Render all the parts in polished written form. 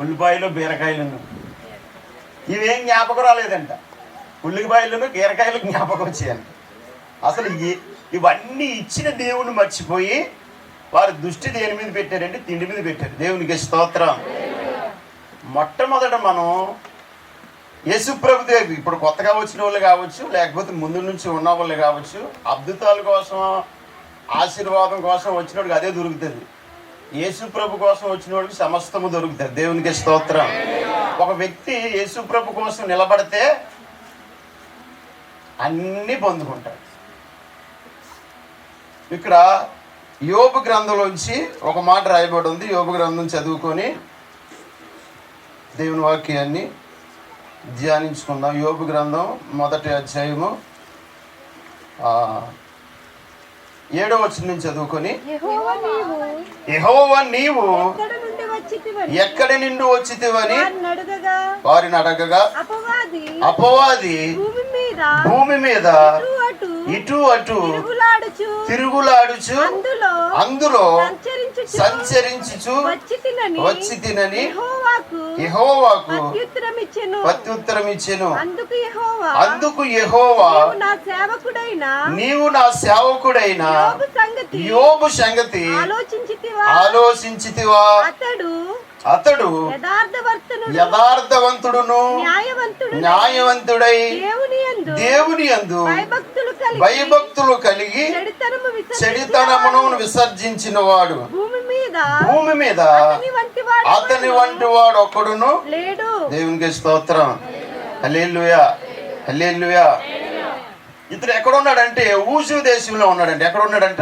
ఉల్లిపాయలు బీరకాయలను ఇవేం జ్ఞాపకం రాలేదంట. ఉల్లిపాయలను బీరకాయలు జ్ఞాపకం వచ్చాయంట. అసలు ఇవన్నీ ఇచ్చిన దేవుని మర్చిపోయి వారి దృష్టి దేని మీద పెట్టారంటే తిండి మీద పెట్టారు. దేవునికి స్తోత్రం. మొట్టమొదట మనం యేసుప్రభు దేవి, ఇప్పుడు కొత్తగా వచ్చిన వాళ్ళు కావచ్చు, లేకపోతే ముందు నుంచి ఉన్న వాళ్ళు కావచ్చు, అద్భుతాల కోసం ఆశీర్వాదం కోసం వచ్చినోడికి అదే దొరుకుతుంది. యేసుప్రభు కోసం వచ్చినోడికి సమస్తము దొరుకుతుంది. దేవునికి స్తోత్రం. ఒక వ్యక్తి యేసుప్రభు కోసం నిలబడితే అన్నీ పొందుకుంటాడు. ఇక్కడ యోబు గ్రంథంలోంచి ఒక మాట రాయబడి ఉంది. యోబు గ్రంథం చదువుకొని దేవుని వాక్యాన్ని ధ్యానించుకుందాం. యోబు గ్రంథం 1వ అధ్యాయము 7వ వచనం నుంచి చదువుకొని, యెహోవా నీవు ఎక్కడి నుండి వచ్చితివని వారిని అడగగా అపవాది భూమి మీద ఇటు అటు తిరుగులాడుచు అందులో సంచరించుచు వచ్చి తినని యెహోవాకు ప్రత్యుత్తరం ఇచ్చెను. అందుకు యెహోవా నీవు నా సేవకుడైన యోబు సంగతి ఆలోచించితివా? అతడు యథార్థవంతుడును న్యాయవంతుడై దేవుని యందు భయభక్తులు కలిగి చెడుతనమును విసర్జించిన వాడు భూమి మీద అతని వంటి వాడు ఒక్కడును లేడు. దేవునికి స్తోత్రం. హల్లెలూయా, హల్లెలూయా. ఇతడు ఎక్కడ ఉన్నాడంటే ఊజు దేశంలో ఉన్నాడంటే. ఎక్కడ ఉన్నాడంట?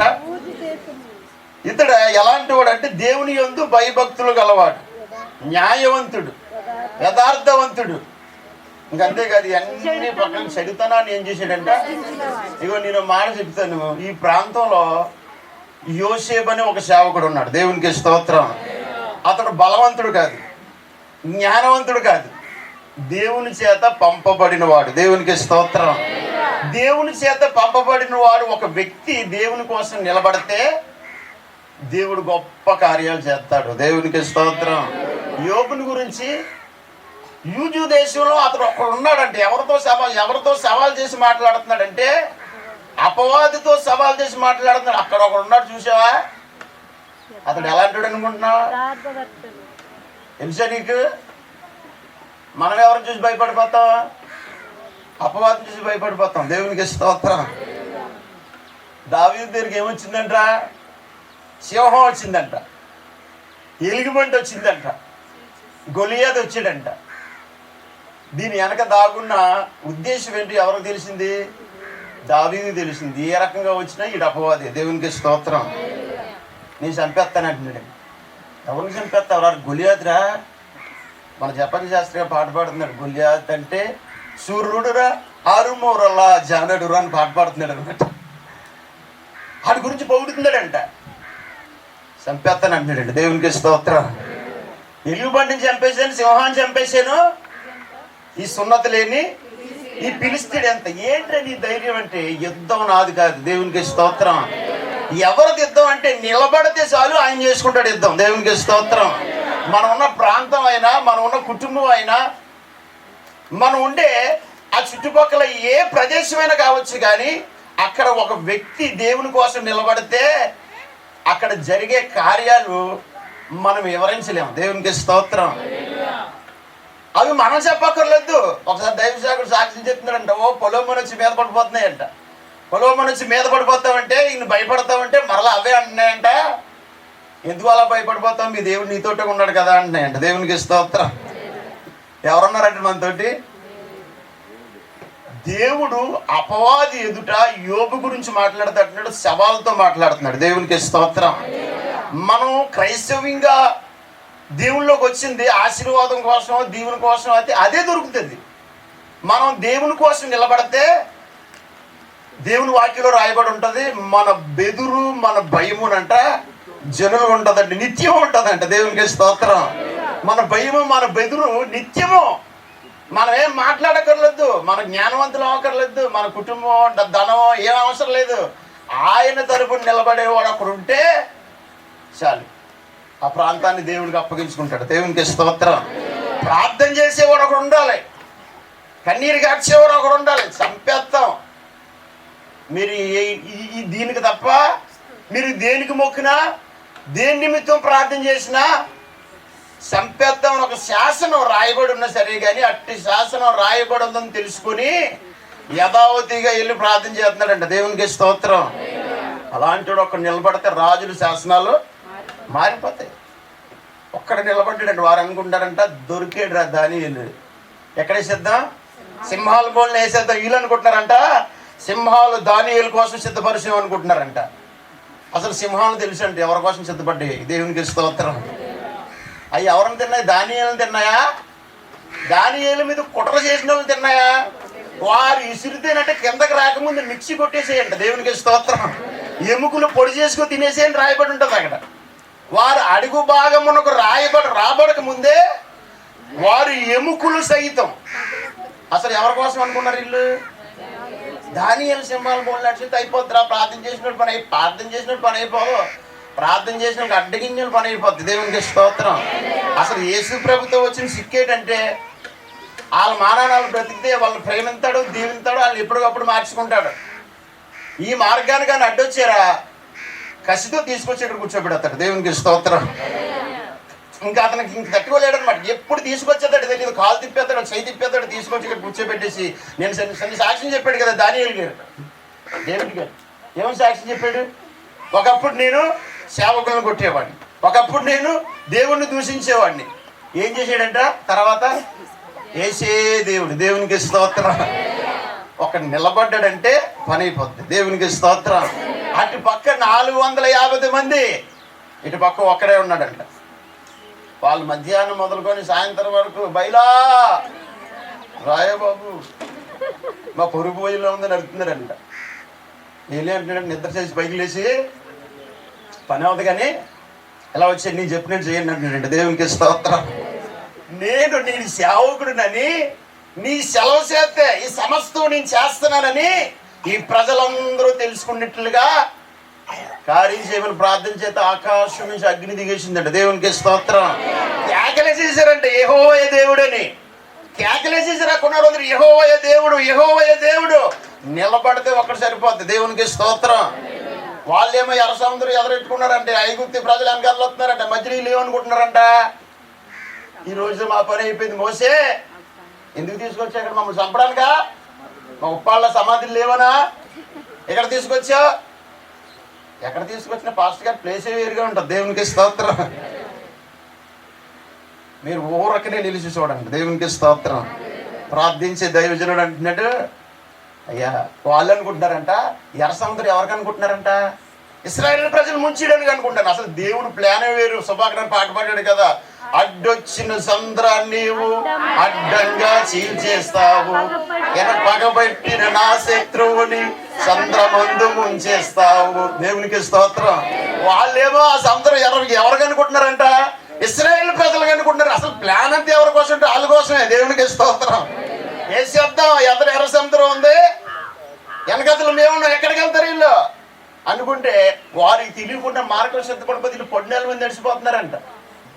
ఇతడు ఎలాంటి వాడు అంటే దేవుని యందు భయభక్తులు గలవాడు, న్యాయవంతుడు, యథార్థవంతుడు. ఇంకంతేకాదు, అన్ని పక్కన చెడుతనాన్ని ఏం చేశాడంట? ఇగో నేను మాట చెప్తాను. ఈ ప్రాంతంలో యోసేపు అని ఒక సేవకుడు ఉన్నాడు. దేవునికి స్తోత్రం. అతడు బలవంతుడు కాదు, జ్ఞానవంతుడు కాదు, దేవుని చేత పంపబడిన వాడు. దేవునికి స్తోత్రం. దేవుని చేత పంపబడిన వాడు ఒక వ్యక్తి దేవుని కోసం నిలబడితే దేవుడు గొప్ప కార్యాలు చేస్తాడు. దేవునికి స్తోత్రం. యోబుని గురించి యూజు దేశంలో అతడు ఒకడు ఉన్నాడంటే ఎవరితో సవాల్ చేసి మాట్లాడుతున్నాడంటే అపవాదితో సవాల్ చేసి మాట్లాడుతున్నాడు. అక్కడ ఒకడు ఉన్నాడు, చూసావా? అతడు ఎలాంటి అనుకుంటున్నావు? తెలుసా నీకు? మనం ఎవరిని చూసి భయపడిపోతాం? అపవాదిని చూసి భయపడిపోతాం. దేవునికి స్తోత్రం. దావీదు దగ్గరికి ఏమొచ్చిందంట? సింహం వచ్చిందంట, ఎలుగుబంటి వచ్చిందంట, గొలియాతు వచ్చాడంట. దీని వెనక దాగున్న ఉద్దేశం ఏంటి ఎవరికి తెలిసింది? దావీదుకు తెలిసింది. ఏ రకంగా వచ్చినా ఈ అపవాది. దేవునికి స్తోత్రం. నేను చంపేస్తానంటున్నాడు. ఎవరిని చంపేస్తావు? గొలియాతురా. మన జపన్ శాస్త్రిగా పాట పాడుతున్నాడు. గొలియాత్ అంటే సూర్యుడురా ఆరుమూరలా జానడురా అని పాట పాడుతున్నాడు అనమాట. వాడి గురించి పొగుడుతున్నాడంట. చంపేస్తాను అంటున్నాడు. దేవునికి స్తోత్రం. ఎలుగుబంటిని చంపేశాను, సింహాన్ని చంపేశాను, ఈ సున్నత లేని ఈ పిలిస్తీడు ఎంత. ఏంటంటే నీ ధైర్యం అంటే? యుద్ధం నాది కాదు. దేవునికి స్తోత్రం. ఎవరికి యుద్ధం అంటే నిలబడితే చాలు ఆయన చేసుకుంటాడు యుద్ధం. దేవునికి స్తోత్రం. మనం ఉన్న ప్రాంతం అయినా, మనం ఉన్న కుటుంబం అయినా, మనం ఉండే ఆ చుట్టుపక్కల ఏ ప్రదేశమైనా కావచ్చు, కానీ అక్కడ ఒక వ్యక్తి దేవుని కోసం నిలబడితే అక్కడ జరిగే కార్యాలు మనం వివరించలేము. దేవునికి స్తోత్రం. అవి మనం చెప్పక్కర్లేదు. ఒకసారి దైవసేవకుడు సాక్ష్యం చెప్తున్నాడంట. ఓ పొలోమని వచ్చి మీద పడిపోతున్నాయంట. పొలోమని వచ్చి మీద పడిపోతామంటే ఈయన భయపడతామంటే మరలా అవే అంటున్నాయంట. ఎందుకు అలా భయపడిపోతాం? మీ దేవుడు నీతోటే ఉన్నాడు కదా అంటున్నాయంట. దేవునికి స్తోత్రం. ఎవరున్నారంటే మనతోటి? దేవుడు అపవాది ఎదుట యోబు గురించి మాట్లాడుతున్నాడు, సవాల్తో మాట్లాడుతున్నాడు. దేవునికి స్తోత్రం. మనం క్రైస్తవంగా దేవుళ్ళలోకి వచ్చింది ఆశీర్వాదం కోసం, దేవుని కోసం అయితే అదే దొరుకుతుంది. మనం దేవుని కోసం నిలబడితే దేవుని వాక్యంలో రాయబడి ఉంటుంది, మన బెదురు మన భయమునంట జనులు ఉంటుందండి, నిత్యం ఉంటుందంట. దేవునికి స్తోత్రం. మన భయము మన బెదురు నిత్యము. మనం ఏం మాట్లాడక్కర్లేదు, మన జ్ఞానవంతులు అవ్వక్కర్లేదు, మన కుటుంబం ధనం ఏం అవసరం లేదు. ఆయన తరపున నిలబడేవాడు అక్కడ ఉంటే చాలు. ఆ ప్రాంతాన్ని దేవుడికి అప్పగించుకుంటాడు. దేవునికి స్తోత్రం. ప్రార్థన చేసేవాడు ఒకడు ఉండాలి, కన్నీరు కార్చేవాడు ఒకడు ఉండాలి. చంపేస్తాం మీరు దీనికి తప్ప, మీరు దేనికి మొక్కినా, దేని నిమిత్తం ప్రార్థన చేసినా చంపేద్దామని ఒక శాసనం రాయబడి ఉన్నా సరే, కానీ అట్టి శాసనం రాయబడి ఉందని తెలుసుకుని యథావతిగా వెళ్ళి ప్రార్థన చేస్తున్నాడంట. దేవునికి స్తోత్రం. అలాంటి ఒకడు నిలబడితే రాజుల శాసనాలు మారిపోతాయి. ఒక్కడ నిలబడ్డాడంట. వారు అనుకుంటారంట దొరికాడు రా దానియేలు, ఎక్కడేసేద్దాం, సింహాల బోళ్ళని వేసేద్దాం. వీళ్ళు అనుకుంటున్నారంట సింహాలు దానియేలు కోసం సిద్ధపరిచాం అనుకుంటున్నారంట. అసలు సింహాలు తెలుసు అంటే ఎవరి కోసం సిద్ధపడ్డాయి. దేవునికి స్తోత్రం. అవి ఎవరిని తిన్నాయి? దానియేలు తిన్నాయా? దానియేలు మీద కుట్ర చేసిన వాళ్ళు తిన్నాయా? వారు ఇసురితేనంటే కిందకి రాకముందు మిక్సీ కొట్టేసేయండి. దేవునికి స్తోత్రం. ఎముకలు పొడి చేసుకుని తినేసేయని రాయబడి ఉంటుంది అక్కడ. వారు అడుగు భాగమునకు రాబడక ముందే వారు ఎముకలు సహితం అసలు ఎవరి కోసం అనుకున్నారు వీళ్ళు? దానియేలు సింహాలు బోళ్ళు నడిచితే అయిపోద్దిరా, ప్రార్థన చేసినట్టు పని అయిపోదు, ప్రార్థన చేసినట్టు అడ్డగింజల పని అయిపోద్ది. దేవునికి స్తోత్రం. అసలు యేసు ప్రభుతో వచ్చిన సిక్కేటంటే వాళ్ళ మానాలు బ్రతికితే వాళ్ళని ప్రేమిస్తాడు, దీవిస్తాడు, వాళ్ళని ఎప్పటికప్పుడు మార్చుకుంటాడు. ఈ మార్గాన్ని కానీ అడ్డొచ్చారా కసితో తీసుకొచ్చి ఇక్కడ కూర్చోబెడతాడు. దేవునికి స్తోత్రం. ఇంకా అతనికి ఇంక తట్టుకోలేడు అనమాట. ఎప్పుడు తీసుకొచ్చేస్తాడు తెలియదు, కాలు తిప్పేస్తాడు, చేయి తిప్పేస్తాడు, తీసుకొచ్చి ఇక్కడ కూర్చోబెట్టేసి నేను సాక్ష్యం చెప్పాడు కదా దానియేలు గారు, డేవిడ్ గారు. ఏమని సాక్ష్యం చెప్పాడు? ఒకప్పుడు నేను సేవకులను కొట్టేవాడిని, ఒకప్పుడు నేను దేవుణ్ణి దూషించేవాడిని. ఏం చేశాడంట తర్వాత? ఏసే దేవుడు. దేవునికి స్తోత్రం. ఒక నిలబడ్డాడంటే పని అయిపోద్ది. దేవునికి స్తోత్రం. అటు పక్క 450 మంది, ఇటు పక్క ఒక్కడే ఉన్నాడంట. వాళ్ళు మధ్యాహ్నం మొదలుకొని సాయంత్రం వరకు బయలా రాయబాబు మా పొరుగు పోయిలో ఉందని అడుగుతున్నారంట. వెళ్ళి అంటున్నాడు, నిద్ర చేసి పైకి లేచి పని అవుతుంది కానీ ఎలా వచ్చి నేను చెప్పినట్టు చేయండి అంటున్నాడంట. దేవునికి స్తోత్రం. నేను సేవకుడినని నీ సెలవు చేస్తే ఈ సమస్తం నేను చేస్తున్నానని ఈ ప్రజలందరూ తెలుసుకున్నట్లుగా కార్యం చేయమని ప్రార్థన చేత ఆకాశం నుంచి అగ్ని దిగేసిందంట. దేవునికి స్తోత్రం. కేకలేసేసారంట యెహోవా దేవుడని, కేకలేసేసారు. కొన్ని రోజులు యెహోవా దేవుడు, యెహోవా దేవుడు. నిలబడితే ఒక్కటి సరిపోద్ది. దేవునికి స్తోత్రం. వాళ్ళేమో ఎర్ర సముద్రం ఎదురెట్టుకున్నారంటే ఐగుప్తి ప్రజలు వెనకాల వస్తున్నారంట. మధ్యలో లేవనుకుంటున్నారంట ఈ రోజు మా పని అయిపోయింది. మోసే ఎందుకు తీసుకొచ్చా ఇక్కడ మమ్మల్ని చంపడానికా? మా ఉప్పాళ్ళ సమాధులు లేవనా? ఎక్కడ తీసుకొచ్చా? ఎక్కడ తీసుకొచ్చిన పాస్టర్ గారు ప్లేసే వేరుగా ఉంటుంది. దేవునికి స్తోత్రం. మీరు ఊరకనే నిలిచి చూడండి. దేవునికి స్తోత్రం. ప్రార్థించే దైవజనుడు అంటున్నాడు, అయ్యా వాళ్ళు అనుకుంటున్నారంట ఎర్ర సముద్రం ఎవరికి అనుకుంటున్నారంట? ఇశ్రాయేలు ప్రజలు ముంచడానికి అనుకుంటాను. అసలు దేవుడు ప్లానే వేరు. సుభాకరన్ పాట పాడాడు కదా, అడ్డొచ్చిన సంద్రాన్ని నీవు అడ్డంగా చీల్చేస్తావు, పగబెట్టిన నా శత్రువుని సంద్రమందు ముంచేస్తావు. దేవునికి స్తోత్రం. వాళ్ళేమో ఆ సముద్రం ఎవరికి అనుకుంటున్నారంట? ఇశ్రాయేలు ప్రజలకు అనుకుంటున్నారు. అసలు ప్లాన్ అంతా ఎవరి కోసం అంటే వాళ్ళ కోసమే. దేవునికి స్తోత్రం. ఏ శబ్దం ఎర్ర సముద్రం ఉంది, వెనకతలు మేమున్నాం, ఎక్కడికి వెళ్తారు వీళ్ళు అనుకుంటే వారికి తెలియకుండా మార్గం సిద్ధపడిపోతే వీళ్ళు 14 మంది నడిచిపోతున్నారంట.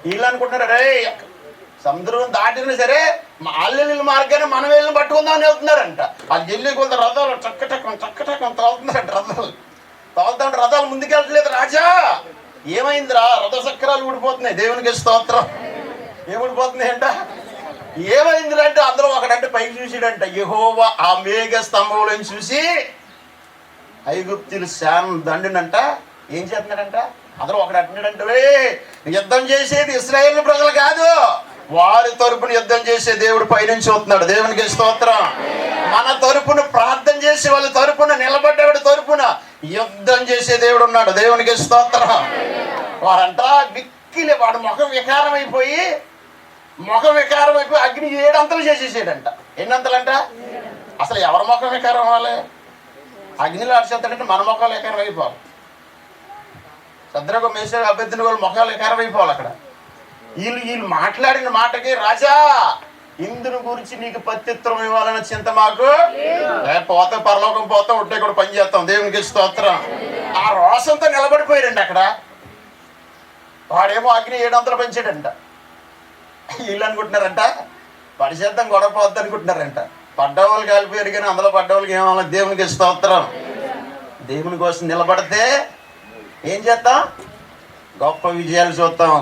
వీళ్ళు అనుకుంటున్నారు రే సముద్రం దాటినా సరే అల్లెళ్ళ మార్గాన్ని మనం వెళ్ళి పట్టుకుందాం అని వెళ్తున్నారంట. వాళ్ళు వెళ్ళి కొంత రథాలు చక్కటకం తోలుతున్నారంట. తోలుతాంటే రథాలు ముందుకెళ్ళట్లేదు. రాజా ఏమైందిరా? రథ చక్రాలు ఊడిపోతున్నాయి. దేవునికి స్తోత్రం. ఏముడిపోతున్నాయి అంట? ఏమైందిరా అంటే అందరూ ఒకడంటే పైకి చూసాడంట. యెహోవా ఆ మేఘ స్తంభంలో చూసి ఐగుప్తులు శాన్ దండునంట ఏం చేస్తున్నాడంట? అందరూ ఒకడు అంటున్నాడంటే యుద్ధం చేసేది ఇశ్రాయేలు ప్రజలు కాదు, వారి తరపున యుద్ధం చేసే దేవుడు పైనుంచి వస్తున్నాడు. దేవునికి స్తోత్రం. మన తరపున ప్రార్థన చేసే వాళ్ళ తరపున నిలబడ్డవాడి తరపున యుద్ధం చేసే దేవుడు ఉన్నాడు. దేవునికి స్తోత్రం. వారంతా విక్కిలే, వాడు ముఖం వికారం అయిపోయి అగ్ని 7 అంతలు చేసేసాడంట. ఎన్ని అంతలంట? అసలు ఎవరి ముఖం వికారం అవ్వాలి? అగ్నిలో అడిచేస్తాడంటే మన ముఖాలు వికారం అయిపోవాలి. శద్రకు మేషకు అభ్యర్థిని వాళ్ళ ముఖాలు వికారం అయిపోవాలి. అక్కడ వీళ్ళు మాట్లాడిన మాటకి రాజా ఇందుని గురించి నీకు ప్రత్యుత్తరం ఇవ్వాలన్న చింత మాకు పోతే పరలోకం పోతే ఉంటే కూడా పని చేస్తాం. దేవునికి స్తోత్రం. ఆ రోషంతో నిలబడిపోయారండి అక్కడ. వాడేమో అగ్ని 700 పెంచాడంట. వీళ్ళు అనుకుంటున్నారంట పడిచేద్దాం గొడవ పోద్ది అనుకుంటున్నారంట. పడ్డవాళ్ళు కాలిపోయారు కానీ అందులో పడ్డవాళ్ళకి ఏమో దేవునికి స్తోత్రం. దేవుని కోసం నిలబడితే ఏం చేస్తాం? గొప్ప విజయాలు చూస్తాం.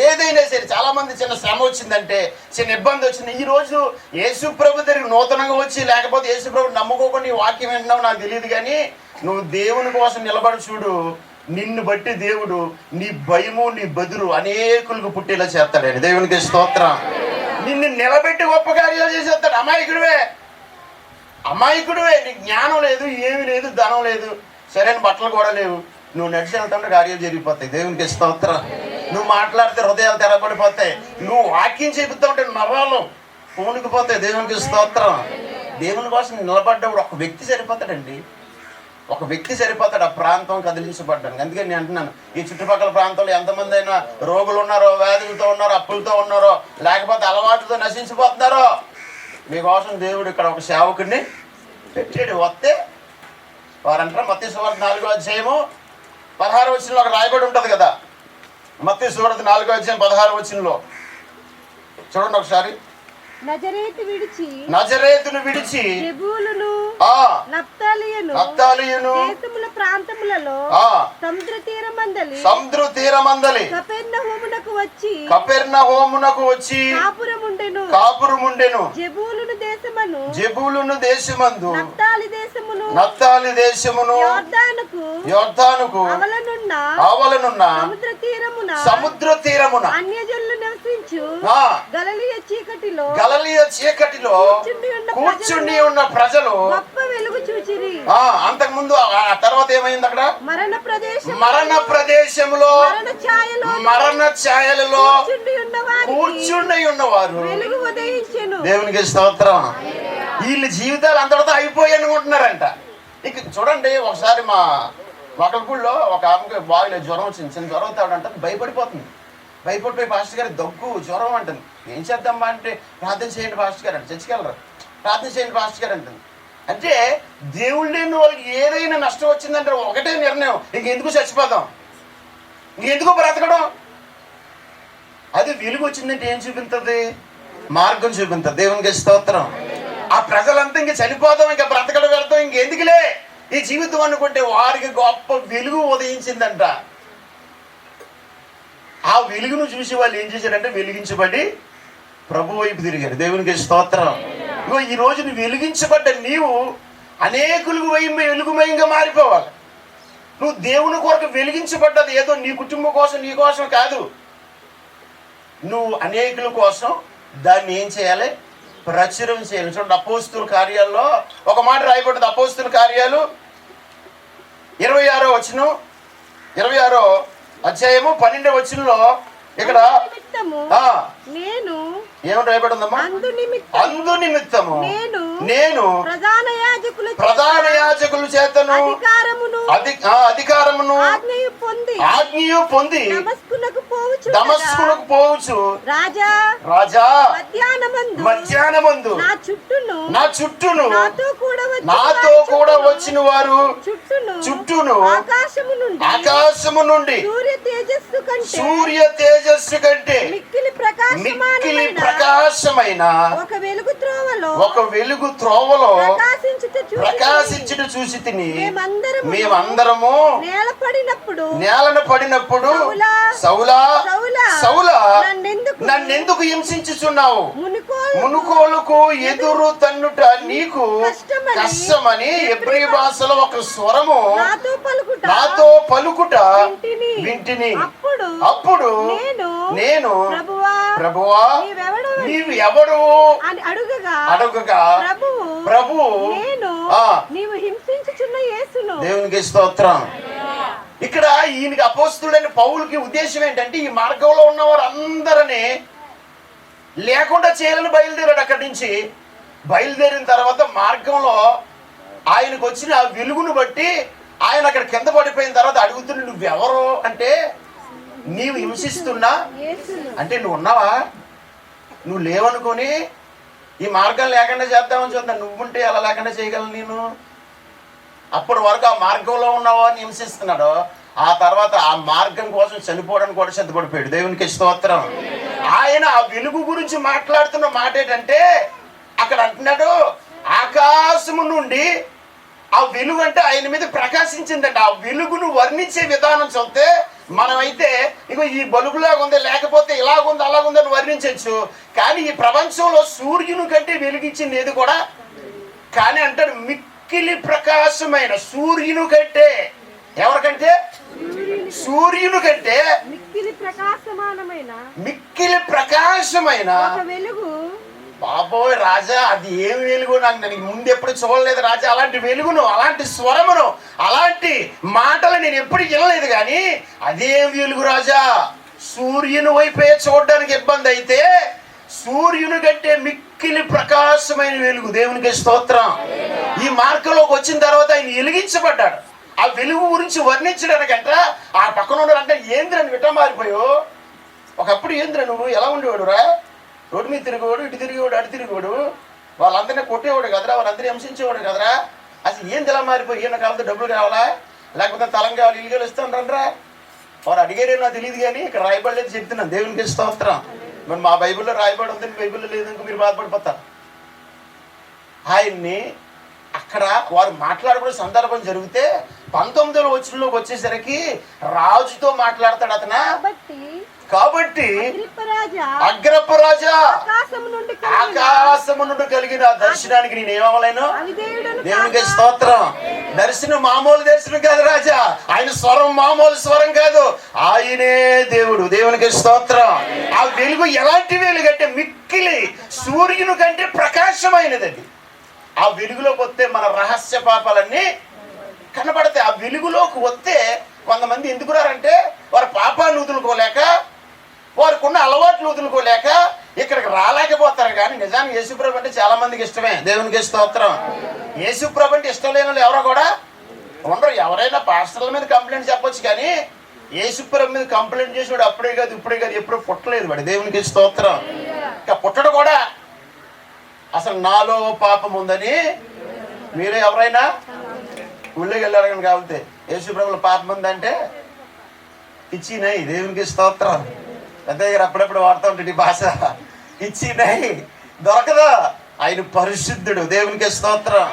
ఏదైనా సరే, చాలా మంది చిన్న శ్రమ వచ్చిందంటే, చిన్న ఇబ్బంది వచ్చింది, ఈ రోజు యేసు ప్రభు దగ్గరికి నూతనంగా వచ్చి, లేకపోతే యేసు ప్రభు నమ్ముకోకుండా ఈ వాక్యం వింటున్నావు నాకు తెలియదు, కానీ నువ్వు దేవుని కోసం నిలబడి చూడు, నిన్ను బట్టి దేవుడు నీ భయము నీ బదులు అనేకులకు పుట్టేలా చేస్తాడు. దేవునికి స్తోత్రం. నిన్ను నిలబెట్టి గొప్ప కార్యాలు చేసేస్తాడు. అమాయకుడివే, నీకు జ్ఞానం లేదు, ఏమి లేదు, ధనం లేదు, సరైన బట్టలు కూడా లేవు, నువ్వు నడిచి వెళ్తుంటే కార్యాలు జరిగిపోతాయి. దేవునికి స్తోత్రం. నువ్వు మాట్లాడితే హృదయాలు తెరబడిపోతాయి. నువ్వు వాక్యం చెబుతూ ఉంటే నరాలు పూనుకుపోతాయి. దేవునికి స్తోత్రం. దేవుని కోసం నిలబడ్డప్పుడు ఒక వ్యక్తి సరిపోతాడండి. ఒక వ్యక్తి సరిపోతాడు ఆ ప్రాంతం కదిలించబడ్డానికి. అందుకని నేను అంటున్నాను, ఈ చుట్టుపక్కల ప్రాంతంలో ఎంతమంది అయినా రోగులు ఉన్నారో, వ్యాధులతో ఉన్నారో, అప్పులతో ఉన్నారో, లేకపోతే అలవాటుతో నశించిపోతున్నారో, మీకోసం దేవుడు ఇక్కడ ఒక సేవకుడిని పెట్టాడు. వస్తే వారంటారు, మత్తయి సువార్త 4వ అధ్యాయము 16వ వచనంలో ఒక రాయబడి ఉంటుంది కదా. మత్తయి సువార్త 4వ అధ్యాయం 16వ వచనంలో చూడండి ఒకసారి. నజరేతును విడిచి జెబూలును నఫ్తాలియును దేశముల ప్రాంతములలో సముద్ర తీరమందలి కపెర్నహూమునకు వచ్చి కాపురముండెను. జెబూలును దేశమందు నఫ్తాలి దేశమును యొర్దానుకు ఆవలనున్న సముద్ర తీరమున గలిలయ చీకటిలో కూర్చుండి ఉన్న ప్రజలు అంతకుముందు ఆ తర్వాత ఏమైంది? అక్కడ మరణ ప్రదేశంలో మరణ ఛాయలలో కూర్చుండి ఉన్నవారు. దేవునికి స్తోత్రం. వీళ్ళ జీవితాలు అంతటితో అయిపోయి అనుకుంటున్నారంట. ఇక చూడండి, ఒకసారి మా మొక్కలపూడిలో ఒక ఆమెకి బాగా జ్వరం వచ్చింది. చిన్న జ్వరం తాడంటే భయపడిపోతుంది. భయపడిపోయి పాస్టర్ గారు దగ్గు జ్వరం అంటుంది. ఏం చేద్దామా అంటే, ప్రార్థన చేయండి పాస్టర్ గారు అంటే. చర్చికి వెళ్ళరు, ప్రార్థన చేయండి పాస్టర్ గారు అంటుంది. అంటే దేవుళ్ళు లేని వాళ్ళకి ఏదైనా నష్టం వచ్చిందంటే ఒకటే నిర్ణయం, ఇంకెందుకు చచ్చిపోదాం, ఇంకెందుకు బ్రతకడం. అది వెలుగు వచ్చిందంటే ఏం చూపించదు? మార్గం చూపించదు. దేవునికి స్తోత్రం. ఆ ప్రజలంతా ఇంక చనిపోదాం, ఇంకా బ్రతకడం వెళ్తాం, ఇంకెందుకులే ఈ జీవితం అనుకుంటే వారికి గొప్ప వెలుగు ఉదయించిందంట. ఆ వెలుగును చూసి వాళ్ళు ఏం చేశారంటే వెలిగించబడి ప్రభు వైపు తిరిగారు. దేవునికి స్తోత్రం. ఈ రోజు నువ్వు వెలిగించబడ్డ నీవు అనేకులకు వెలుగుమయంగా మారిపోవాలి. నువ్వు దేవుని కొరకు వెలిగించబడ్డది ఏదో నీ కుటుంబం కోసం, నీ కోసం కాదు. నువ్వు అనేకుల కోసం దాన్ని ఏం చేయాలి? ప్రచురం చేయాలి. చూడండి, అపోస్తుల కార్యాల్లో ఒక మాట రాయబడ్డది. అపోస్తుల కార్యాలు 26వ వచనం, 26వ అధ్యాయము 12వ వచనంలో ఇక్కడ ఏమని రాయబడిందమ్మా? అందు నిమిత్తము నేను ప్రధాన యాజకుల చేతను అధికారమును ఆజ్ఞయు పొంది దమస్కునకు పోవచ్చు రాజా మధ్యాహ్నమందు నా చుట్టూను నాతో కూడా వచ్చిన వారు చుట్టూను ఆకాశము నుండి సూర్య తేజస్సు కంటే మిక్కిలి ప్రకాశమైన ఒక వెలుగు త్రోవలో ప్రకాశించుట చూసి తిని మేమందరము నేలను పడినప్పుడు సౌలా సౌలా నన్నెందుకు హింసించుచున్నావు? మునుకోలుకు ఎదురు తన్నుట నీకు కష్టమని ఎబ్రీ భాషలో ఒక స్వరము నాతో పలుకుట వింటిని. అప్పుడు నేను ప్రభువా నీవు ఎవడు అడుగగా ప్రభువు దేవునికి స్తోత్రం. ఇక్కడ ఈయనకి అపోస్తుడైన పౌలుకి ఉద్దేశం ఏంటంటే, ఈ మార్గంలో ఉన్నవారు అందరినీ లేకుండా చేయాలని బయలుదేరాడు. అక్కడి నుంచి బయలుదేరిన తర్వాత మార్గంలో ఆయనకు వచ్చిన వెలుగును బట్టి ఆయన అక్కడ కింద పడిపోయిన తర్వాత అడుగుతున్న నువ్వెవరు అంటే, నీవు హింసిస్తున్నా అంటే నువ్వు ఉన్నావా? నువ్వు లేవనుకొని ఈ మార్గం లేకుండా చేద్దామని చూద్దాం. నువ్వుంటే ఎలా లేకుండా చేయగలను నేను? అప్పటి వరకు ఆ మార్గంలో ఉన్నవాడిని హింసిస్తున్నాడు, ఆ తర్వాత ఆ మార్గం కోసం చనిపోవడానికి కూడా సిద్ధపడిపోయాడు. దేవునికి స్తోత్రం. ఆయన ఆ వెలుగు గురించి మాట్లాడుతున్న మాట ఏంటంటే అక్కడ అంటున్నాడు, ఆకాశము నుండి ఆ వెలుగు అంటే ఆయన మీద ప్రకాశించిందంట. ఆ వెలుగును వర్ణించే విధానం చూస్తే మనమైతే ఇగో ఈ బలుబులాగా ఉంది, లేకపోతే ఇలాగుంది అలాగుంది అని వర్ణించవచ్చు. కానీ ఈ ప్రపంచంలో సూర్యుని కంటే వెలిగించింది ఏది కూడా కానీ అంటాడు మిక్కిలి ప్రకాశమైన సూర్యుని కంటే, ఎవరికంటే సూర్యుని కంటే మిక్కిలి ప్రకాశమైన వెలుగు. బాబోయ్ రాజా, అది ఏమి వెలుగు? నాకు ముందు ఎప్పుడు చూడలేదు రాజా అలాంటి వెలుగును, అలాంటి స్వరమును, అలాంటి మాటలు నేను ఎప్పుడు వినలేదు. కానీ అదేం వెలుగు రాజా? సూర్యుని వైపే చూడడానికి ఇబ్బంది అయితే సూర్యుని కంటే మిక్కిలి ప్రకాశమైన వెలుగు. దేవునికి స్తోత్రం. ఈ మార్గంలోకి వచ్చిన తర్వాత ఆయన వెలిగించబడ్డాడు. ఆ వెలుగు గురించి వర్ణించడానికంట ఆ పక్కన ఉన్నాడంటే ఏంద్ర విట్ట మారిపోయావు. ఒకప్పుడు ఏంద్ర నువ్వు ఎలా ఉండేవాడు రా? రోడ్డు మీద తిరిగేవాడు, ఇటు తిరిగేవాడు, అటు తిరిగేవాడు, వాళ్ళందరినీ కొట్టేవాడు కదరా, వాళ్ళందరినీ హింసించేవాడు కదరా. అసలు ఏంది ఎలా మారిపోయి? ఈయన కావాలంటే డబ్బులు కావాలా, లేకపోతే తలం కావాలి, ఇల్లు ఇస్తాను వారు అడిగారేమో నాకు తెలియదు. కానీ ఇక్కడ రాయబడలేదు చెప్తున్నాను. దేవునికి స్తోత్రం. మరి మా బైబిల్లో రాయబడి ఉందని బైబిల్లో లేదనుకో మీరు బాధపడిపోతారు. ఆయన్ని అక్కడ వారు మాట్లాడుకునే సందర్భం జరిగితే 19వ వచనంలోకి వచ్చేసరికి రాజుతో మాట్లాడతాడు అతను. కాబట్టి అగ్రప్ప రాజా ఆకాశము నుండి కలిగిన దర్శనానికి నేను ఏమవలేను. దేవునికి స్తోత్రం. దర్శనం మామూలు దర్శనం కాదు రాజా, ఆయన స్వరం మామూలు స్వరం కాదు, ఆయనే దేవుడు. దేవునికి స్తోత్రం. ఆ వెలుగు ఎలాంటి వెలుగు అంటే మిక్కిలి సూర్యుని కంటే ప్రకాశమైనది. ఆ వెలుగులోకి వస్తే మన రహస్య పాపాలన్నీ కనబడతాయి. ఆ వెలుగులోకి వస్తే కొంతమంది ఎందుకు రారంటే వారి పాపాన్ని వదులుకోలేక, వారికి ఉన్న అలవాట్లు వదులుకోలేక ఇక్కడికి రాలేకపోతారు. కానీ నిజానికి యేసుప్రభు అంటే చాలా మందికి ఇష్టమే. దేవునికి స్తోత్రం. యేసుప్రభు అంటే ఇష్టం లేని వాళ్ళు ఎవరో కూడా ఉండరు. ఎవరైనా పాస్టర్ల మీద కంప్లైంట్ చెప్పొచ్చు, కానీ యేసుప్రభు మీద కంప్లైంట్ చేసేవాడు అప్పుడే కాదు ఇప్పుడే కాదు ఎప్పుడూ పుట్టలేదు వాడు. దేవునికి స్తోత్రం. ఇంకా పుట్టడు కూడా. అసలు నాలో పాపం ఉందని మీరే ఎవరైనా ఊళ్ళోకి వెళ్ళారు కానీ కాబట్టి యేసుప్రభులో పాపం ఉందంటే ఇచ్చినాయి. దేవునికి స్తోత్రం. పెద్ద దగ్గర అప్పుడప్పుడు వాడుతూ ఉంటాడు ఈ భాష. ఇచ్చినాయి దొరకదు. ఆయన పరిశుద్ధుడు. దేవునికి స్తోత్రం.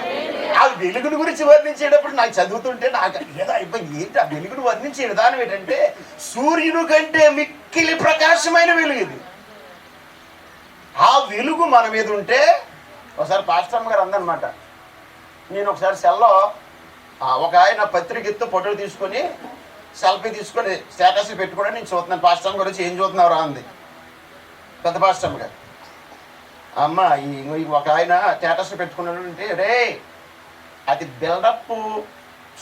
ఆ వెలుగుని గురించి వర్ణించేటప్పుడు నాకు చదువుతుంటే నాకు ఏదో అయిపోయింది. ఏంటి ఆ వెలుగును వర్ణించే విధానం ఏంటంటే సూర్యుని కంటే మిక్కిలి ప్రకాశమైన వెలుగు ఇది. ఆ వెలుగు మన మీద ఉంటే ఒకసారి పాస్టర్మ గారు అందనమాట. నేను ఒకసారి సెల్లో ఒక ఆయన పత్రిక ఎత్తు ఫోటోలు తీసుకొని సెల్ఫీ తీసుకొని స్టేటస్ పెట్టుకోవడం నేను చూస్తున్నాను. పాస్టర్మ గారు వచ్చి ఏం చూస్తున్నావు అంది పెద్ద పాస్టర్మ గారు. అమ్మ ఈ ఒక ఆయన స్టేటస్ పెట్టుకున్నాడు అంటే, రే అది బిల్డప్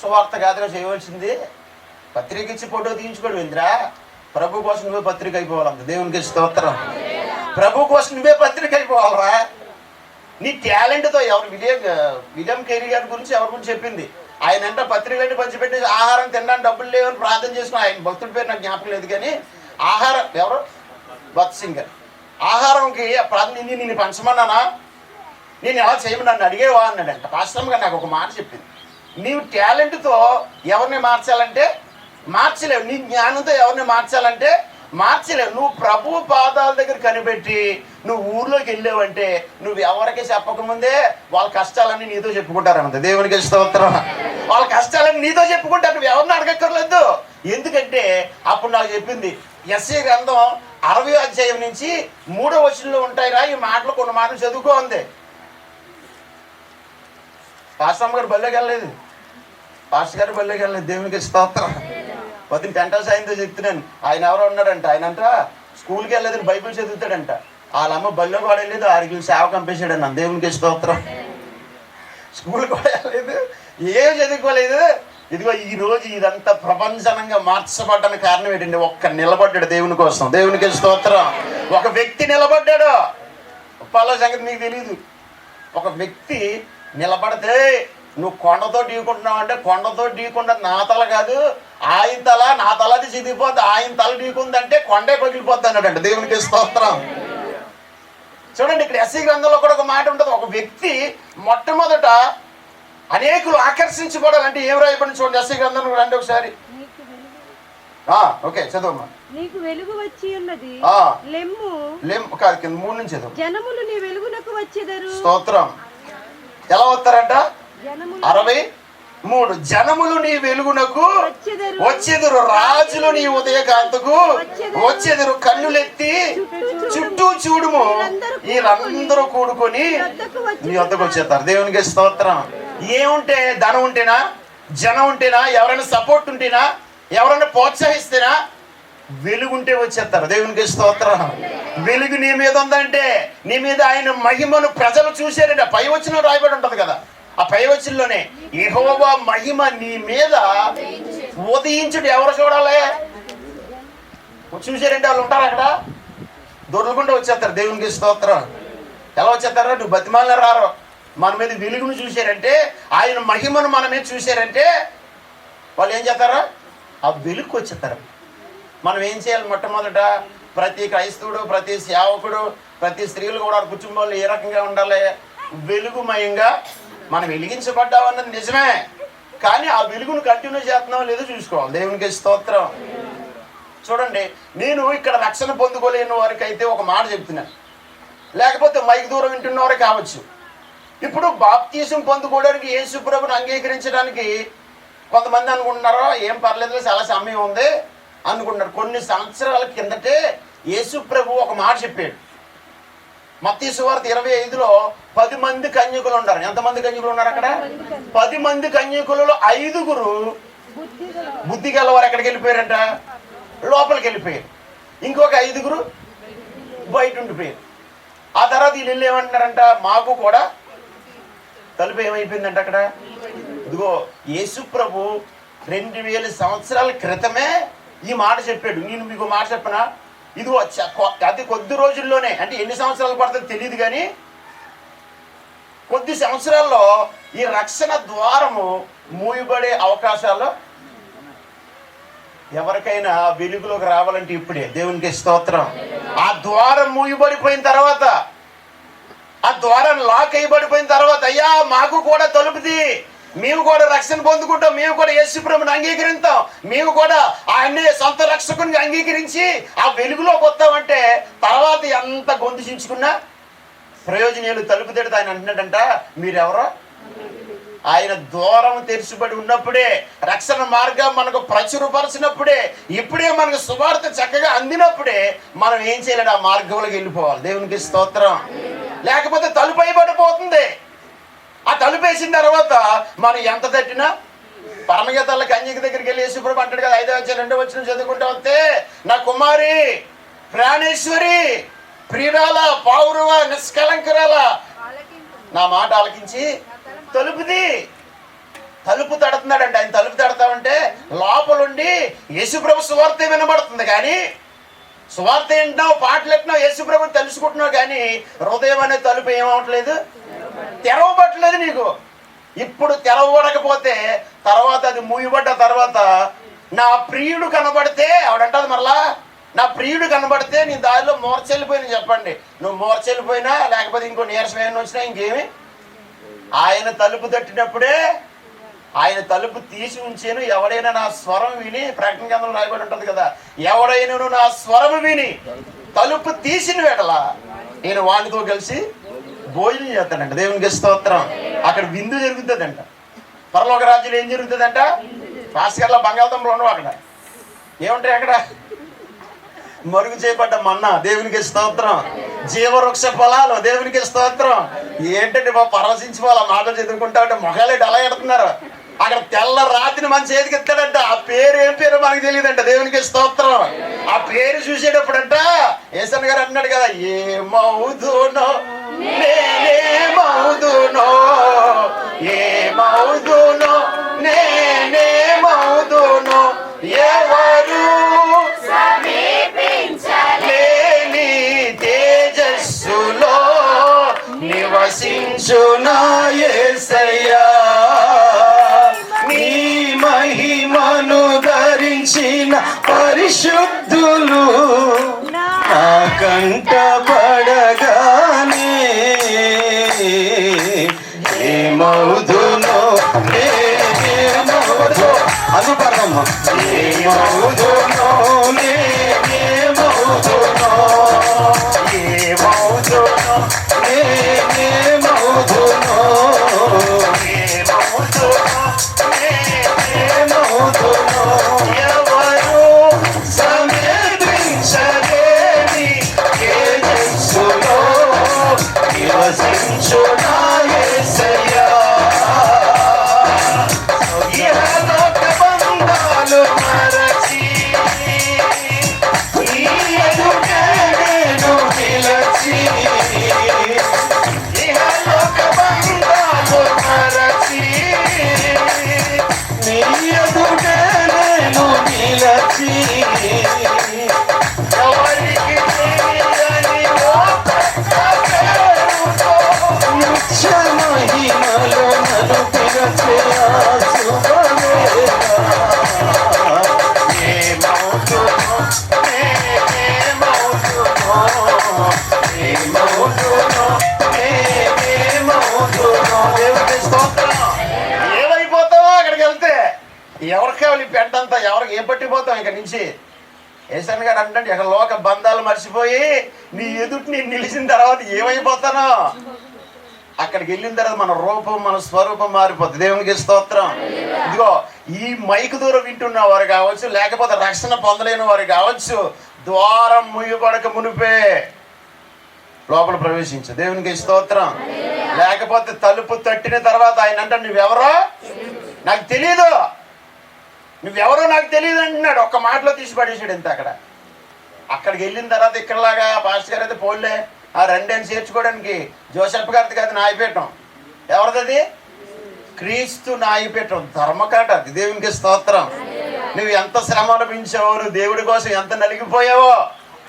సువార్త కాదుగా చేయవలసింది, పత్రిక ఇచ్చి ఫోటో తీయించుకోవడం ఏందిరా? ప్రభు కోసం నువ్వే పత్రిక అయిపోవాలంట. దేవునికి స్తోత్రం. ప్రభు కోసం నువ్వే పత్రిక అయిపోవాలరా. నీ టాలెంట్తో ఎవరు విలియం కేరీ గారి గురించి ఎవరి గురించి చెప్పింది, ఆయన అంటే పత్రికలన్నీ పంచిపెట్టి ఆహారం తినడానికి డబ్బులు లేవని ప్రార్థన చేసుకుని, ఆయన భక్తుడి పేరు నాకు జ్ఞాపకం లేదు కానీ ఆహారం ఎవరు భక్త్ సింగర్ ఆహారంకి ప్రార్థన నేను పంచమన్నానా, నేను ఎలా చేయమని నన్ను అడిగేవా అన్నాడంట. పాస్టర్మ గారు నాకు ఒక మాట చెప్పింది, నీవు టాలెంట్తో ఎవరిని మార్చాలంటే మార్చలేవు, నీ జ్ఞానంతో ఎవరిని మార్చాలంటే మార్చలేవు. నువ్వు ప్రభు పాదాల దగ్గర కనిపెట్టి నువ్వు ఊర్లోకి వెళ్ళావంటే నువ్వు ఎవరికి చెప్పకముందే వాళ్ళ కష్టాలన్నీ నీతో చెప్పుకుంటారన్నది. దేవునికి స్తోత్రం. వాళ్ళ కష్టాలన్నీ నీతో చెప్పుకుంటారు, నువ్వు ఎవరిని అడగక్కర్లేదు. ఎందుకంటే అప్పుడు నాకు చెప్పింది యెషయా గ్రంథం 60వ అధ్యాయం నుంచి 3వ వచనంలో ఉంటాయిరా ఈ మాటలు, కొన్ని మాటలు చదువుకో ఉంది. పాస్టమ్మ గారు బళ్ళోకి వెళ్ళలేదు, పాస్టర్ గారు బళ్ళోకి వెళ్ళలేదు. దేవునికి స్తోత్రం. పొద్దున పెంటల్ సాయంతో చెప్తున్నాను. ఆయన ఎవరో ఉన్నాడంట, ఆయన అంట స్కూల్కి వెళ్ళలేదని బైబిల్ చదువుతాడంట. వాళ్ళమ్మ బళ్ళో కూడా వెళ్ళలేదు, 6 కిలో సేవ కంపేశాడు అన్న. దేవునికి స్తోత్రం. స్కూల్ కూడా వెళ్ళలేదు, ఏం చదువుకోలేదు. ఇదిగో ఈ రోజు ఇదంతా ప్రపంచనంగా మార్చబడ్డానికి కారణం ఏంటండి? ఒక్క నిలబడ్డాడు దేవుని కోసం. దేవునికి స్తోత్రం. ఒక వ్యక్తి నిలబడ్డాడు. ఉప్పాల సంగతి నీకు తెలీదు. ఒక వ్యక్తి నిలబడితే నువ్వు కొండతో ఢీకుంటున్నావు అంటే కొండతో ఢీకుండా నా తల కాదు ఆయన తల, నా తలది చిదిగిపోద్ది, ఆయన తల ఢీకుందంటే కొండే పగిలిపోద్ది అన్నాడంట. దేవునికి స్తోత్రం. చూడండి ఇక్కడ యెషయా గ్రంథంలో కూడా ఒక మాట ఉంటుంది. ఒక వ్యక్తి మొట్టమొదట అనేకులు ఆకర్షించబడాలంటే ఏం రాయబడి చూడండి. యెషయా గ్రంథంలో రండి ఒకసారి. ఓకే చదవమ్మా. నీకు వెలుగు వచ్చి ఉన్నది, లెమ్ము కాదు, కింద 3 నుంచి చదువు. జనములు నీ వెలుగునకు వచ్చెదరు. స్తోత్రం. ఎలా వస్తారంట? 63. జనములు నీ వెలుగునకు వచ్చెదరు, రాజులు నీ ఉదయకాంతకు వచ్చెదరు. కన్నులెత్తి చుట్టూ చూడుము, వీళ్ళందరూ కూడుకొని నీ వద్దకు వచ్చేస్తారు. దేవునికి స్తోత్రం. ఏముంటే? ధనం ఉంటేనా, జనం ఉంటేనా, ఎవరైనా సపోర్ట్ ఉంటేనా, ఎవరైనా ప్రోత్సహిస్తేనా? వెలుగుంటే వచ్చేస్తారు. దేవునికి స్తోత్రం. వెలుగు నీ మీద ఉందంటే నీ మీద ఆయన మహిమను ప్రజలు చూశారంటే పై వచ్చిన రాయబడి ఉంటది కదా, ఆ పై వచ్చినలోనే యెహోవా మహిమ నీ మీద ఉదయించుడు. ఎవరు చూడాలి? చూశారంటే వాళ్ళు ఉంటారు అక్కడ, దొరకకుండా వచ్చేస్తారు. దేవునికి స్తోత్రం. ఎలా వచ్చేస్తారో? నువ్వు బతిమాలిన రారు. మన మీద వెలుగును చూశారంటే, ఆయన మహిమను మన మీద చూశారంటే వాళ్ళు ఏం చేస్తారా? ఆ వెలుగుకి వచ్చేస్తారు. మనం ఏం చేయాలి? మొట్టమొదట ప్రతి క్రైస్తవుడు, ప్రతి సేవకుడు, ప్రతి స్త్రీలు కూడా కుటుంబాలు ఏ రకంగా ఉండాలి? వెలుగుమయంగా. మనం వెలిగించబడ్డామన్నది నిజమే, కానీ ఆ వెలుగును కంటిన్యూ చేస్తున్నాం లేదో చూసుకోవాలి. దేవునికి స్తోత్రం. చూడండి, నేను ఇక్కడ రక్షణ పొందుకోలేని వారికి అయితే ఒక మాట చెప్తున్నాను, లేకపోతే మైక్ దూరం వింటున్న వారే కావచ్చు. ఇప్పుడు బాప్తీసం పొందుకోవడానికి యేసు ప్రభువుని అంగీకరించడానికి కొంతమంది అనుకుంటున్నారో ఏం పర్లేదు, చాలా సమయం ఉంది అనుకుంటున్నారు. కొన్ని సంవత్సరాల కిందటే యేసు ప్రభు ఒక మాట చెప్పాడు. మత్తయి సువార్త 25లో 10 మంది కన్యకులు ఉన్నారు. ఎంతమంది కన్యకులు ఉన్నారు అక్కడ? 10 మంది కన్యకులలో 5 బుద్ధి గలవారు ఎక్కడికి వెళ్ళిపోయారంట? లోపలికి వెళ్ళిపోయారు. ఇంకొక 5 బయట ఉండిపోయారు. ఆ తర్వాత వీళ్ళు ఏమంటున్నారంట? మాకు కూడా తలుపు ఏమైపోయిందంట అక్కడ. ఇదిగో యేసు ప్రభు 2000 సంవత్సరాల క్రితమే ఈ మాట చెప్పాడు. నేను మీకు మాట చెప్పనా? ఇదిగో అతి కొద్ది రోజుల్లోనే, అంటే ఎన్ని సంవత్సరాలు పడుతుందో తెలియదు కానీ కొద్ది సంవత్సరాల్లో ఈ రక్షణ ద్వారము మూయబడే అవకాశాలు ఎవరికైనా వెలుగులోకి రావాలంటే ఇప్పుడే. దేవునికి స్తోత్రం. ఆ ద్వారం మూయబడిపోయిన తర్వాత, ఆ ద్వారం లాక్ అయిబడిపోయిన తర్వాత, అయ్యా మాకు కూడా తలుపుది, మేము కూడా రక్షణ పొందుకుంటాం, మేము కూడా యేసు ప్రభువుని అంగీకరిస్తాం, మేము కూడా ఆయన్నే సొంత రక్షకుని అంగీకరించి ఆ వెలుగులోకి వస్తామంటే తర్వాత ఎంత గొంతుచించుకున్నా ప్రయోజనాలు. తలుపు తెడితే ఆయన అంటున్నాడంట, మీరెవరో? ఆయన ద్వారం తెరిచిబడి ఉన్నప్పుడే, రక్షణ మార్గం మనకు ప్రచురపరిచినప్పుడే, ఇప్పుడే మనకు సువార్త చక్కగా అందినప్పుడే మనం ఏం చేయలేడు? ఆ మార్గంలోకి వెళ్ళిపోవాలి. దేవునికి స్తోత్రం. లేకపోతే తలుపు అయిపడిపోతుంది. ఆ తలుపు వేసిన తర్వాత మనం ఎంత తట్టినా, పరమగీతాల కన్యక దగ్గరికి వెళ్ళి యేసుప్రభు అంటాడు కదా, 5వ అధ్యాయం 2వ వచనం చదువుకుంటా వస్తే, నా కుమారి, ప్రాణేశ్వరి, ప్రియురాల, పౌరువ, నిష్కలంకరాల, నా మాట ఆలకించి తలుపుది. తలుపు తడుతున్నాడంటే ఆయన తలుపు తడతామంటే లోపలుండి యేసుప్రభు సువార్త వినబడుతుంది, కానీ సువార్త ఏంటున్నావు, పాటలు ఎట్టినావు, యేసుప్రభుని తెలుసుకుంటున్నావు, కానీ హృదయం అనే తలుపు ఏమవట్లేదు, తెరవబట్టలేదు నీకు. ఇప్పుడు తెరవబడకపోతే తర్వాత అది మూయబడ్డ తర్వాత నా ప్రియుడు కనబడితే, ఆవిడంటది మరలా, నా ప్రియుడు కనబడితే నీ దారిలో మూర్చెళ్ళిపోయినా చెప్పండి. నువ్వు మూర్చెళ్ళిపోయినా లేకపోతే ఇంకో నీరసం ఏమైనా వచ్చినా ఇంకేమి, ఆయన తలుపు తట్టినప్పుడే, ఆయన తలుపు తీసి ఉంచాను. ఎవడైనా నా స్వరం విని, ప్రకటన గ్రంథంలో రాయబడి ఉంటుంది కదా, ఎవడైనా నా స్వరం విని తలుపు తీసిన వేళలా నేను వాడితో కలిసి భోజనం చేస్తాడంట. దేవునికి స్తోత్రం. అక్కడ విందు జరుగుతుందంట. పరలోక రాజ్యంలో ఏం జరుగుతుందంట? భాస్కర్లో బంగాళదుంపలు ఉండవు అక్కడ. ఏముంటాయి అక్కడ? మరుగు చేయబడ్డ మన్నా. దేవునికి స్తోత్రం. జీవవృక్ష ఫలాలు. దేవునికి స్తోత్రం. ఏంటంటే మా పరవశించుకోవాలి. ఆ మాటలు చదువుకుంటా అంటే మొగాలేటి అలా ఎడుతున్నారు. అక్కడ తెల్ల రాతిని మన చేతికి ఎత్తాడంట. ఆ పేరు ఏం పేరు మనకు తెలియదంట. దేవునికి స్తోత్రం. ఆ పేరు చూసేటప్పుడంట యేసయ్య గారు అన్నాడు కదా, ఏమవుదునో నేనేమవుదునో, ఏమవుదునో నేనేమవుదునో, ఎవరు లేని తేజస్సులో నివసించునా యేసయ్యా, నీ మహిమను ధరించిన పరిశుద్ధులు నా కంట పడగానే, ఏమవుదునో ఏమవుదో అది పడమ్మా, ఏమవుదునో నేనేమవుదును, నేనేమవుదును. ఎవరు సమీపించలేని తేజస్సులో నివసించు నా యేసయ్యా. ఇహలోక బంధాలు మరచి నీ ఎదుటే నేను నిలచి, ఇహలోక బంధాలు మరచి నీ ఎదుటే నేను నిలచి, ఎవరికి తెలియని ఓ పెద్ద పేరుతో నిత్య మహిమలో నన్ను పిలిచే ఆ శుభవేళ. ఏమవుతునో, నేనేమవుతునో, ఏమవుతునో, నేనేమవుతునో. దేవునికి స్తోత్రం. ఏమైపోతావో అక్కడికి వెళ్తే, ఎవరికి కావాలి పెంటంతా, ఎవరికి ఏం పట్టిపోతావు ఇక నుంచి. ఏసన్ గారు అంటే ఇక లోక బంధాలు మర్చిపోయి నీ ఎదుటి నేను నిలిచిన తర్వాత ఏమైపోతానో, అక్కడికి వెళ్ళిన తర్వాత మన రూపం మన స్వరూపం మారిపోతుంది. దేవునికి స్తోత్రం. ఇదిగో ఈ మైకు దూరం వింటున్న వారు కావచ్చు, లేకపోతే రక్షణ పొందలేని వారు కావచ్చు, ద్వారం ముయ్యబడక మునిపే లోపల ప్రవేశించు. దేవునికి స్తోత్రం. లేకపోతే తలుపు తట్టిన తర్వాత ఆయన అంటే నువ్వెవరో నాకు తెలియదు, నువ్వెవరో నాకు తెలియదు అంటున్నాడు. ఒక్క మాటలో తీసి పడేసాడు ఎంత. అక్కడికి వెళ్ళిన తర్వాత ఇక్కడలాగా పాస్టర్ గారు అయితే పోన్లే ఆ రెండేని చేర్చుకోవడానికి జోసెఫ్ గారిది కాదు నాయపీఠం. ఎవరిది? క్రీస్తు నాయపీఠం, ధర్మకాట. అది దేవునికి స్తోత్రం. నువ్వు ఎంత శ్రమ అనిపించావో, నువ్వు దేవుడి కోసం ఎంత నలిగిపోయావో,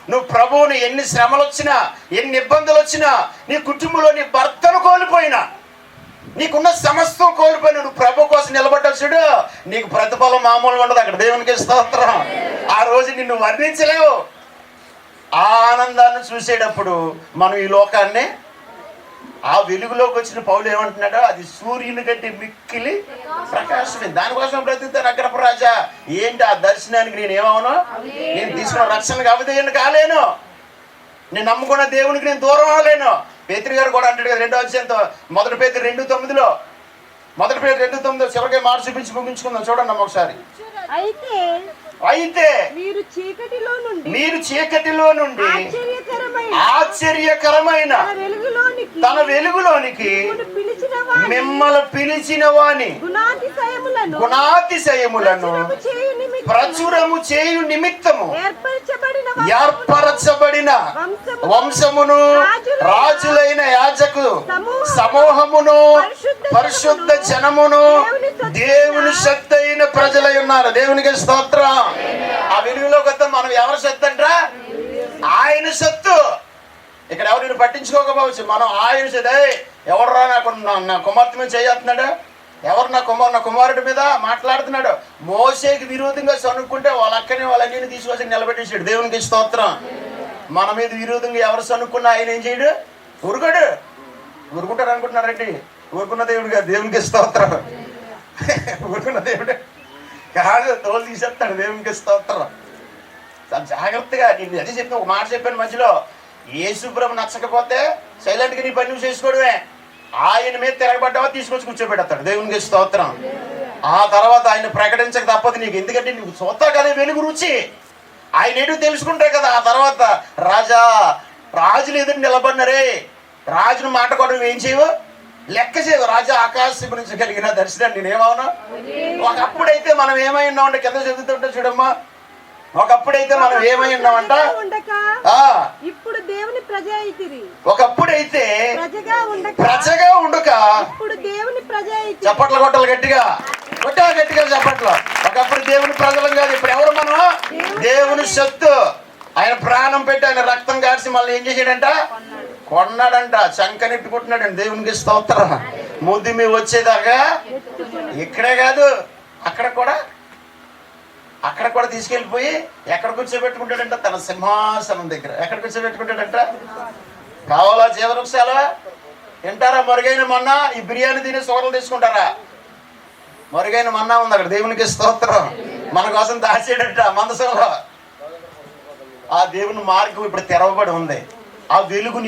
నువ్వు ప్రభువుని ఎన్ని శ్రమలు వచ్చినా ఎన్ని ఇబ్బందులు వచ్చినా, నీ కుటుంబంలో నీ భర్తను కోల్పోయినా, నీకున్న సమస్తం కోల్పోయినా నువ్వు ప్రభు కోసం నిలబడ్డావు చూడు, నీకు ప్రతిఫలం మామూలుగా ఉండదు అక్కడ. దేవునికి స్తోత్రం. ఆ రోజు నిన్ను వర్ణించలేవు. ఆ ఆనందాన్ని చూసేటప్పుడు మనం ఈ లోకాన్ని ఆ వెలుగులోకి వచ్చిన పౌలు ఏమంటున్నాడో, అది సూర్యుని కంటే మిక్కిలి ప్రకాశమే. దానికోసం బ్రతుకుతాను అగ్రప రాజా. ఏంటి ఆ దర్శనానికి నేను ఏమవును? నేను తీసుకున్న రక్షణకు అవధేయను కాలేను, నేను నమ్ముకున్న దేవునికి నేను దూరం అవ్వలేను. పేతురు గారు కూడా అంటాడు కదా 2వ అధ్యాయంతో, మొదటి పేతురు 2:9, మొదటి పేతురు 2:9 చివరికి మాట చూపించి ముగించుకుందాం. చూడండి అమ్మ ఒకసారి. అయితే మీరు చీకటిలో నుండి ఆశ్చర్యకరమైన తన వెలుగులోనికి మిమ్మల్ని పిలిచిన వాని గుణాతిశయములను ప్రచురము చేయు నిమిత్తము ఏర్పరచబడిన వంశమును, రాజులైన యాజకు సమూహమును, పరిశుద్ధ జనమును, దేవుని శక్తి అయిన ప్రజలై ఉన్నారు. దేవునికి స్తోత్రం. ఆ వెలుగులోకి వద్దాం. మనం ఎవరి శక్తి అంటా? ఆయన సత్తు. ఇక్కడ ఎవరు పట్టించుకోకపోవచ్చు, మనం ఆయన సదే. ఎవడరా నా కుమార్తె మీద చేస్తున్నాడు, ఎవరు నా కుమారుడి మీద మాట్లాడుతున్నాడు. మోసేకి విరోధంగా సనుక్కుంటే వాళ్ళ అక్కని వాళ్ళ అన్నిని తీసుకొచ్చి నిలబెట్టేసాడు. దేవునికి స్తోత్రం. మన మీద విరోధంగా ఎవరు సనుక్కున్నా ఆయన ఏం చేయడు? ఊరుకోడు. ఊరుకుంటారు అనుకుంటున్నారండి? ఊరుకున్న దేవుడు కాదు. దేవునికి స్తోత్రం. ఊరుకున్న దేవుడు కాదు, తోలు తీసేస్తాడు. దేవునికి స్తోత్రం. చాలా జాగ్రత్తగా నేను అది చెప్పి ఒక మాట చెప్పాను మధ్యలో. యేసుప్రభు నచ్చకపోతే సైలెంట్గా నీ పని నువ్వు చేసుకోవడమే. ఆయన మీద తిరగబడ్డావా తీసుకొచ్చి కూర్చోబెడతాడు. దేవునికి స్తోత్రం. ఆ తర్వాత ఆయన ప్రకటించక తప్పదు నీకు. ఎందుకంటే నువ్వు చూస్తా కదా వెలుగు రుచి, ఆయన ఏంటో తెలుసుకుంటావు కదా. ఆ తర్వాత రాజులు ఎదురు నిలబడినరే, రాజును మాట కూడా నువ్వేం చేయవు, లెక్క చేయవు. రాజా ఆకాశం నుంచి కలిగిన దర్శనాన్ని నేనేమవునా. ఒకప్పుడైతే మనం ఏమై ఉన్నామంటే కింద చదువుతుంటే చూడమ్మా, ఒకప్పుడైతే మనం ఏమై ఉన్నామంట, ఇప్పుడు దేవుని ప్రజ అయితిరి. ఒకప్పుడైతే ప్రజగా ఉండక ఇప్పుడు దేవుని ప్రజ అయితిరి. చప్పట్లు కొట్టాలి గట్టిగా, గట్టిగా చప్పట్లు. ఒకప్పుడు దేవుని ప్రజలం కాదు, ఇప్పుడు ఎవరు మనం? దేవుని సొత్తు. ఆయన ప్రాణం పెట్టి ఆయన రక్తం కాల్చి మళ్ళీ ఏం చేసాడంట? కొన్నాడంట. చంకనెట్టుకుంటున్నాడండి. దేవునికి స్తోత్రం. ముద్దు మీ వచ్చేదాకా ఇక్కడే కాదు అక్కడ కూడా తీసుకెళ్ళిపోయి ఎక్కడ కూర్చోబెట్టుకుంటాడంట? తన సింహాసనం దగ్గర. ఎక్కడ కూర్చోబెట్టుకుంటాడంట? కావాలా జీవవృక్షాలు తింటారా? మరుగైన మన్నా ఈ బిర్యానీ తిని సోరలు తీసుకుంటారా? మరుగైన మన్నా ఉంది అక్కడ. దేవునికి స్తోత్రం. మన కోసం దాచేడంట మందసంలో. ఆ దేవుని మార్గం ఇప్పుడు తెరవబడి ఉంది. ఆ వెలుగు